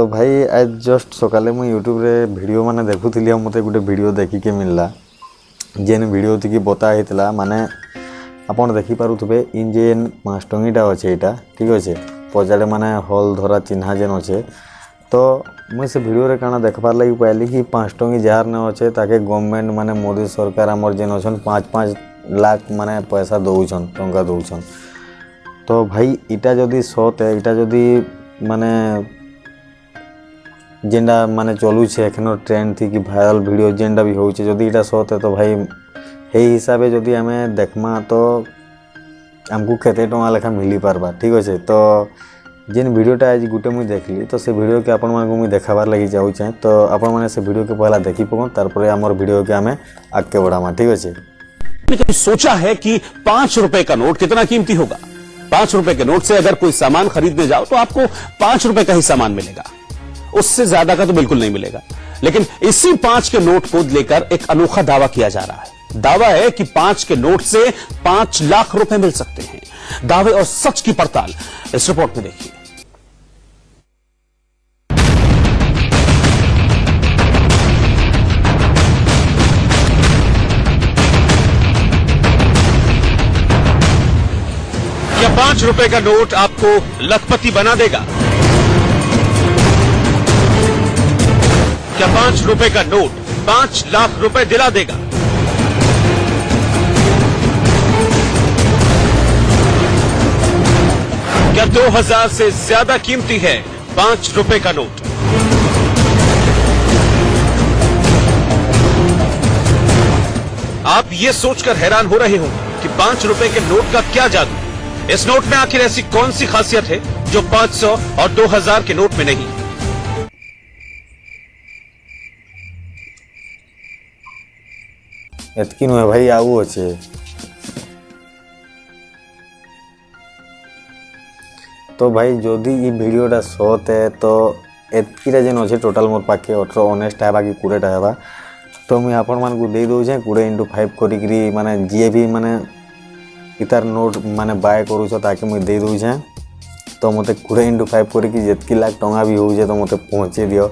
तो भाई आज जस्ट सकाले मुझे यूट्यूब रे वीडियो माने देखुली मत गोटे वीडियो देखिके मिलला जेन वीडियो थी बता होता माने आपन देखिपे इन जेन 5 टंगीटा अच्छे यहाँ ठीक अच्छे पचाड़े माने हल धरा चिन्हा जेन अच्छे तो मुझे से वीडियो काना देखबार लगी पाइली कि 5 टंगी जार न अच्छे ताके गवर्नमेंट माने मोदी सरकार आमर जेन अच्छा 5-5 लाख माने पैसा दौन टंका दौन। तो भाई इटा जदि सत है इटा जदि माने जेनटा माने चलुचे एखन ट्रेंड थी कि भाइराल वीडियो जेनटा भी होचे जदि इटा सत है तो भाई हे हिसाब से जदि आमे देखमा तो आमको केते टंका लेखा मिली पारबा ठीक अच्छे। तो जेन वीडियोटा आज गुटे मुझे देखली तो से वीडियो के आपण मानक मुझे देखाबार लगी जाऊे तो आपण मैंने से वीडियो के पहला देखी पकन तारपर आमर वीडियो के आमे आगे बढ़ामा ठीक अच्छे। कभी सोचा है कि 5 रुपए का नोट कितना कीमती होगा? 5 रुपए के नोट से अगर कोई सामान खरीदने जाओ तो आपको 5 रुपए का ही सामान मिलेगा, उससे ज्यादा का तो बिल्कुल नहीं मिलेगा। लेकिन इसी 5 के नोट को लेकर एक अनोखा दावा किया जा रहा है। दावा है कि 5 के नोट से 5 लाख रुपए मिल सकते हैं। दावे और सच की पड़ताल इस रिपोर्ट में देखिए। क्या 5 रुपए का नोट आपको लखपति बना देगा? क्या 5 रुपए का नोट 5 लाख रुपए दिला देगा? क्या 2000 से ज्यादा कीमती है 5 रुपए का नोट? आप ये सोचकर हैरान हो रहे होंगे कि 5 रुपए के नोट का क्या जादू, इस नोट में आखिर ऐसी कौन सी खासियत है जो 500 और 2000 के नोट में नहीं? एतकी नुहे भाई आऊ अच्छे तो भाई जदि ये वीडियोटा सत है तो एतकीटा जेन अच्छे टोटाल मोर पाखे 18-19 है बाकी 20 है तो मुझे आपण मानक दे दूचे 20x5 करी माने जी भी माने इतार नोट माने बाय करूछ ताकि मुझे दे दूचे तो मत 20x5 करके जितकी लाख टंका भी हो तो मत पहुँचे दियो।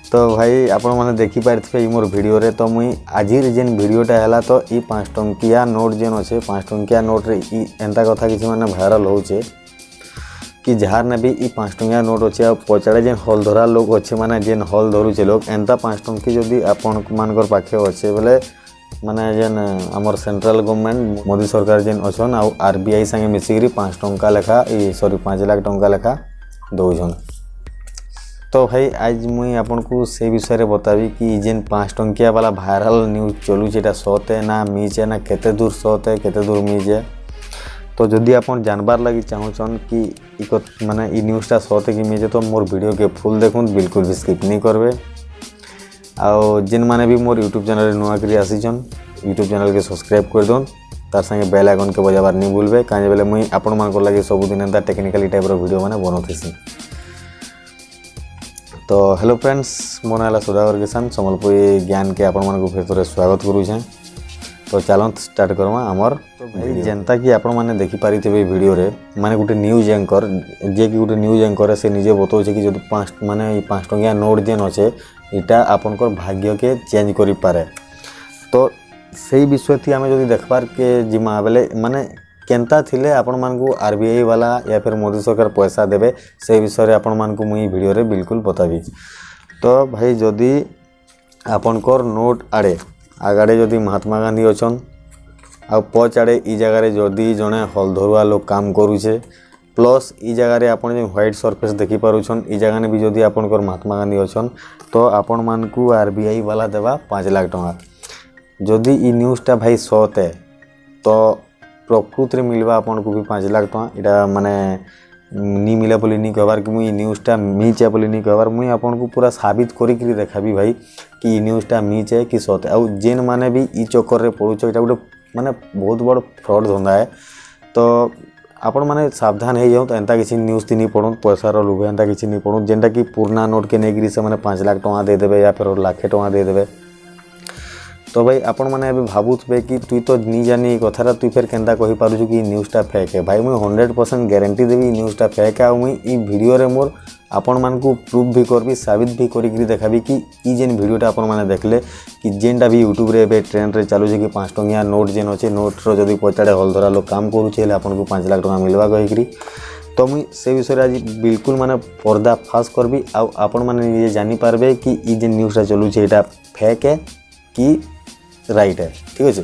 तो भाई आपण मैंने देखिपारे मोर वीडियो रे तो मुई आज जेन वीडियोटा है तो ये 5 टंकिया नोट जेन अच्छे 5 टंकिया नोट रे एंता कथा किसी माने भाइराल होचे कि जार ने भी ये 5 टंकिया नोट अच्छे पचाड़े जेन हल धरा लोग अच्छे माने जेन हल धरुचे लोग एंता 5 टंकी जदि आपण मानकर पाखे अच्छे बोले माने जेन आमर सेंट्रल गवर्नमेंट मोदी सरकार जेन अच्छन आउ आरबीआई संगे मिसिकी 5 टंका लेखा सॉरी 5 लाख टंका लेखा दौन। तो भाई आज मुई आपन को से विषय रे बताबी कि जेन 5 टंकिया वाला भाइराल न्यूज चलुचे एटा सत है ना मिछ है ना केते दूर सत है केते दूर मिछ है। तो जदि आपन जानबार लगी चाहूछन कि इको माने ई न्यूज़टा सत है कि मिछ तो मोर वीडियो के फुल देखुन बिल्कुल भी स्किप नहीं करबे। आउ जिन माने भी मोर यूट्यूब चैनल नुआ करी आसीछन यूट्यूब चैनल के सब्सक्राइब कर दोन तार संगे बेल आइकन के बजाबार नहीं भूलबे काजे बेले मुई आपण मानकर लगे सबुदिन एंता टेक्निकली टाइप रो वीडियो माने बनौथेसी। तो हेलो फ्रेंड्स मो नाला सुधाकर किसान संबलपुरी ज्ञान के आपण मानक फिर थोड़े स्वागत करूछे। तो चलो स्टार्ट करमा आमर। तो भाई जनता कि आपण माने देखि पारि थे वीडियो रे माने गुटे न्यूज एंकर जे कि गुटे न्यूज एंकर से निजे बतौछे कि जदि 5 माने 5 टंकिया नोट जेन अच्छे इटा आपनकर भाग्य के चेंज करि पारे। तो सही विषय थी आमे जदि देखबार के जिमा बेले माने केनता थिले आपण मानकू आरबीआई वाला या फिर मोदी सरकार पैसा देबे से विषय आपण मानकू मुई वीडियो रे बिल्कुल बताबी। तो भाई जदि आपनकर नोट आड़े आगाड़े जदि महात्मा गांधी अच्छन आ पछाड़े ई जगह जदि जड़े हल धरुआ लोग काम करुचे प्लस ई जगह आप व्हाइट सरफेस देखी पारुछन ई जगह भी जदि आपनकर महात्मा गांधी अच्छन तो आपण मानकू आरबीआई वाला देवा 5 लाख टंका। जदि ई न्यूज़टा भाई सत है तो प्रकृति मिलवा आपन को भी 5 लाख टंका इटा माने नी मिले बोली नहीं कहबार कि मुई न्यूज़टा मिछ बोली नहीं कहबार मुई आपन को पूरा साबित करी देखाबी भाई कि न्यूज़टा मिछ है कि सत है। आउ जेन माने भी ई चक्कर रे पड़ुछ इटा गोटे माने बहुत बड़ फ्रॉड धंदा है। तो आपण माने सावधान हो जाऊँ तो एंता किसी न्यूज़ नहीं पढ़ूँ पैसार लोभे एंता किसी नहीं पढ़ूँ जेनटा कि पुराना नोट के नहीं से मैंने 5 लाख टंका दे देबे या फिर लाखे टंका दे देबे। तो भाई आपण मैंने अभी भावुथे कि तुई तो नहीं जानी कथा तुई फिर केनता कही पारुछु कि न्यूज़टा फेक है। भाई मुझे 100% गारंटी देवी न्यूज़टा फेक है। मुई ई वीडियो रे मोर आपण मानकू प्रूफ भी करबी साबित भी करी देखाबी कि ई जेन वीडियोटा आपण माने देखले कि जेनटा भी यूट्यूब रे एबे ट्रेंड रे चालू जे कि 5 टंकिया नोट जेन अच्छे नोट रो जदि पचाड़े हलधरा लोग काम करूचे हेले आपन को 5 लाख टका मिलवा कहिकरी तो मुई से विषय आज बिल्कुल माने पर्दा फास करबी आ आपण माने ये जानि पारबे कि ई जेन न्यूज़टा चलुचे एटा फेक है कि राइट है। ठीक अच्छे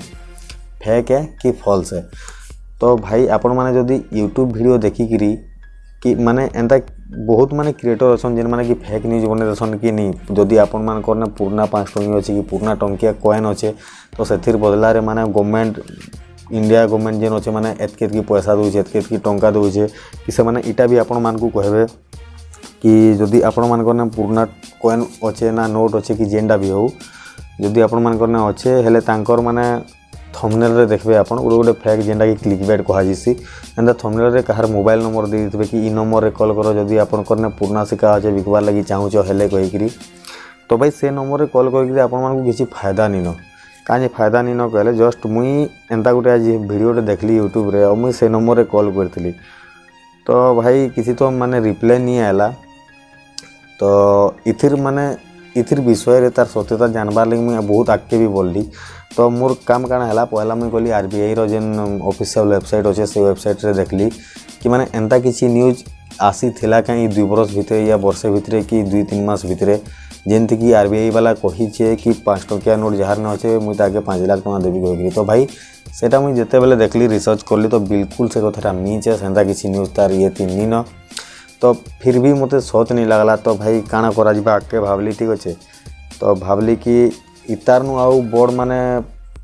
फेक है कि फॉल्स है। तो भाई आपण माने जदि यूट्यूब वीडियो देखिकी कि माने एंता बहुत माने क्रिएटर अछन जेन माने कि फेक न्यूज बने दसन कि नहीं जदि आपण मान करने पुराना 5 टंकी अच्छे कि पुराना टंकिया कॉइन अच्छे तो से बदला रे माने गवर्नमेंट इंडिया गवर्नमेंट जेन अच्छे माने एतके पैसा दूचे एतके टंका दूचे कि से माने इटा भी आपण मान को कहबे कि जदि आपण मान करने पुराना कॉइन अच्छे ना नोट अच्छे कि जेनटा भी हो जदि आपण मान करने अच्छे हेले तांकर माने थंबनेल रे देखबे आपण गोटे फेक जेनटा कि क्लिकबेट कहा जिसी एंदा थंबनेल रे कहार मोबाइल नंबर दे दितबे कि ई नंबर रे कॉल करो जदि आपण करने पुराना सिक्का अच्छे बिकबार लगी चाहूचो हेले कहिकरी तो भाई से नंबर रे कॉल करके आपण मान को किसी फायदा नहीं न काजे फायदा नहीं न कहले जस्ट मुई एंता गोटे आज वीडियो रे देखली यूट्यूब रे और मुई से नंबर रे कॉल करथिली तो भाई किसी तो माने रिप्लाई नहीं आला तो इथिर विषय रे तार सत्यता जानबार लगी मुई बहुत आगे भी बोलली तो मोर काम काना है पहला मुझे कहली आरबीआई रो जेन ऑफिशियल वेबसाइट अच्छे से वेबसाइट रे देखली कि माने एंता किसी न्यूज आसी थिला कहीं 2 बरस भितर या वर्षे भितर कि 2-3 मास भितर जेमती कि आरबीआई वाला कहीचे कि 5 टंकिया नोट जहार न अच्छे मुझे ताके 5 लाख टका देवी कहकरी तो भाई सेटा मुझे जिते बेले देखली रिसर्च करली तो बिल्कुल से कथा मिच है सेंता किसी न्यूज तार ये तीन न तो फिर भी मते सच नहीं लगला तो भाई काना करा जिबा आके भावली ठीक अच्छे तो भावली कि इतार नु आउ बड़ माने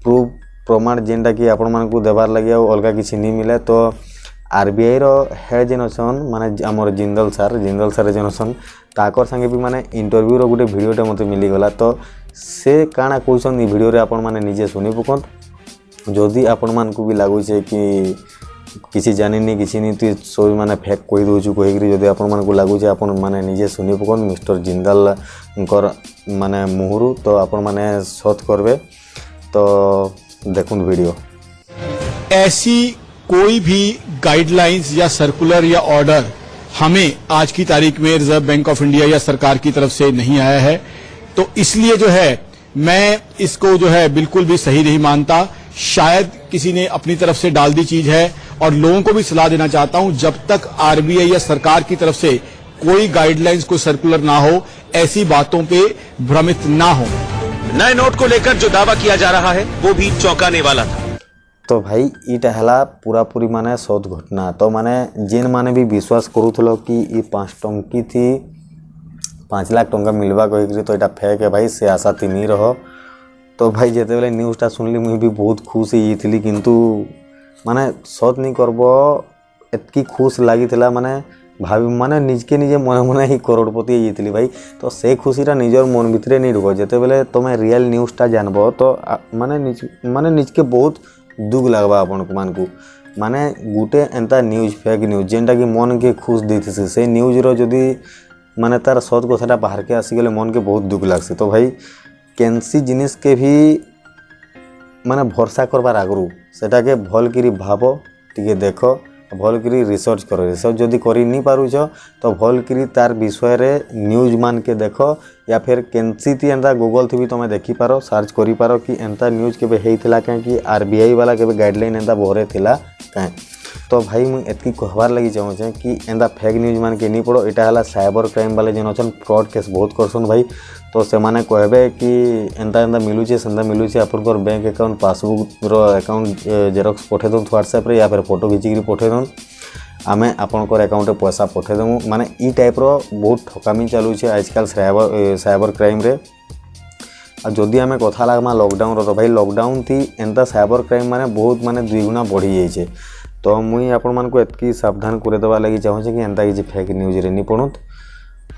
प्रूफ प्रमाण जेनटा कि आपण मान को देबार लगे आ अलगा किसी नहीं मिले तो आरबीआई रो हेड जेन अछन माने हमर जिंदल सर जेन अछन ताकर संगे भी माने इंटरव्यू रो गोटे वीडियोटे मते मिली गला तो से काना कहउछन ई वीडियो रे आपण माने निजे सुनी पकंत जदि आपण मान को भी लागु छे कि किसी जानिनी किसी नहीं तु सब माने फेक कहि दोछु कहिकरी जदि आपण मान को लागु छे आपण माने निजे सुनी पकंत मिस्टर जिंदल कर माने मुहुरु तो आपण माने सत करबे तो देखुन वीडियो। ऐसी कोई भी गाइडलाइंस या सर्कुलर या ऑर्डर हमें आज की तारीख में रिजर्व बैंक ऑफ इंडिया या सरकार की तरफ से नहीं आया है तो इसलिए जो है मैं इसको जो है बिल्कुल भी सही नहीं मानता। शायद किसी ने अपनी तरफ से डाल दी चीज है और लोगों को भी सलाह देना चाहता हूं जब तक आरबीआई या सरकार की तरफ से कोई गाइडलाइंस कोई सर्कुलर ना हो ऐसी बातों पे भ्रमित ना हो। नए नोट को लेकर जो दावा किया जा रहा है वो भी चौंकाने वाला था। तो भाई इटा हला पूरा पूरी माने सत घटना तो माने जेन माने भी विश्वास करूथलो कि ई 5 टंकी थी 5 लाख टंका मिलवा कहिकरी तो इटा फेक है भाई से आशा थी नहीं रहो तो भाई जेते बेले न्यूज़टा सुनली मुई भी बहुत खुश ही थी किंतु माने सत नहीं करबो एतकी खुश लगी थिला माने भाभी माने निजके निजे मन मन ही करोड़पति होती भाई तो से खुशीटा निजर मन भितर नहीं ढुक जिते बेले तुम रियल न्यूज़टा जानब तो माने निजके बहुत दुख लगवा आपण मान को माने गुटे एंता न्यूज फेक न्यूज जेनटा कि मन के खुश देथि से न्यूज रो जदि माने तार सत कथाटा बाहर के आसीगले मन के बहुत दुख लगसी तो भाई केनसी जिनिस के भी माने भरोसा करबार आगरू सेटा के भल करी भाव टिके देख भल करी रिसर्च कर रिसर्च जदि करी नहीं पारुछ तो भल करी तार विषय रे न्यूज मान के देख या फिर केनसी ती एंता गूगल थी भी तुम देखी पारो सर्च करी पारो कि एंता न्यूज केबे हेइथिला काहे कि आरबीआई वाला केबे गाइडलाइन एंता बहरे थिला काहे तो भाई मुझे एतकी कहबार लगी चाहूँ कि एंता फेक न्यूज मान के नहीं पड़ो इटा हला साइबर क्राइम वाले जेन अछन फ्रॉड केस बहुत करसन भाई तो से माने कहबे कि एंता एंता मिलुचे सेंता मिलुचे आपनकर बैंक अकाउंट पासबुक रो अकाउंट जेरॉक्स पठे दो व्हाट्सएप रे या फिर फोटो खिचिकरी पठे दो आमे आपनकर अकाउंट पैसा पठे देमु माने ई टाइप रो बहुत ठकामी चलुचे आजकल साइबर क्राइम रे आ जदि आमे कथा लागमा लॉकडाउन रो तो भाई लॉकडाउन थी एंता साइबर क्राइम माने बहुत माने 2 गुना बढ़ी जाइए तो मुई आपण मान को एतकी सावधान करे देवा लगी चाहूँ कि एंता किसी फेक न्यूज रे नहीं पड़ुत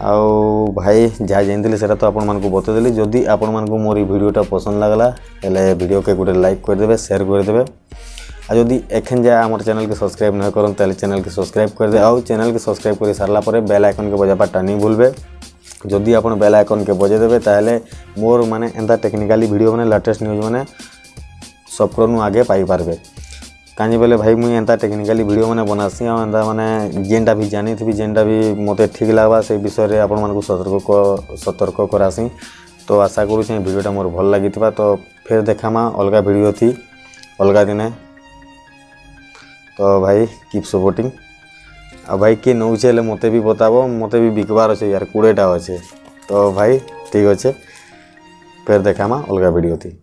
आउ भाई जहाँ जानते सेटा तो आपण मान को बतेदेली जदि आपण मान को मोर वीडियोटा पसंद लगला हेले वीडियो के गोटे लाइक कर देबे शेयर कर देबे आ जदि एखन जाए आमर चैनल के सब्सक्राइब न करन ताले चैनल के सब्सक्राइब कर दे आउ चैनल के सब्सक्राइब कर सारला परे बेल आइकन के बजाबा टानी भूलबे जदि आपण बेल आइकन के बजे देबे ताले मोर माने एंता टेक्निकली वीडियो माने लेटेस्ट न्यूज माने सब करनु आगे पाई पारबे कांजी बेले भाई मुई एंता टेक्निकली वीडियो मैंने बनासी और एंता मैंने जेनटा भी जानी थी जेनटा भी मते ठीक लगवा से विषय में आपण मानकु सतर्क करासी। तो आशा करूँ वीडियोटा मोर भल लगी तो फिर देखामा अलगा वीडियो थी अलगा दिने। तो भाई कीप सपोर्टिंग आ भाई किए नौचे मते भी बताबो मते भी बिकबार अच्छे यार 20टा अच्छे। तो भाई ठीक अच्छे फिर देखामा अलगा वीडियो थी।